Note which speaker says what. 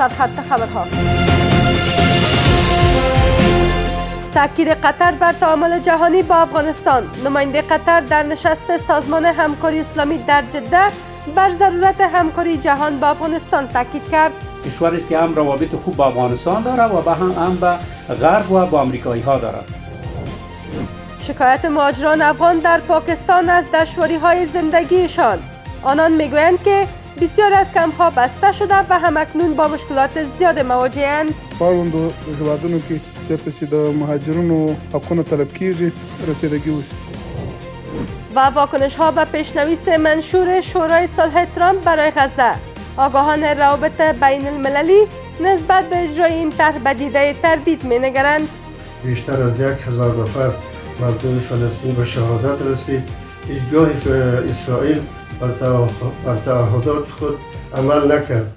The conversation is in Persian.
Speaker 1: سرخط خبرها. تاکید قطر بر تعامل جهانی با افغانستان. نماینده قطر در نشست سازمان همکاری اسلامی در جده بر ضرورت همکاری جهان با افغانستان تاکید کرد.
Speaker 2: کشوری است که هم روابط خوب با افغانستان دارد و هم با غرب و با آمریکایی ها دارد.
Speaker 1: شکایت مهاجران افغان در پاکستان از دشواری‌های زندگیشان. آنان میگویند که بسیار از کمپ‌ها بسته شده و همکنون با مشکلات زیاد مواجه‌اند.
Speaker 3: پاروندو هیوادونو کې چیرته چې د مهاجرینو حقونه طلب کیږي رسیدگی وشي.
Speaker 1: و واکنش‌ها به پیشنویس منشور شورای صلح ترامپ برای غزه. آگاهان روابط بین المللی نسبت به اجرای این طرح به دیده تردید می‌نگرند.
Speaker 4: بیشتر از 1000 نفر مردم فلسطین به شهادت رسید. هیچگاه اسرائیل بر تعهدات خود عمل نکرد.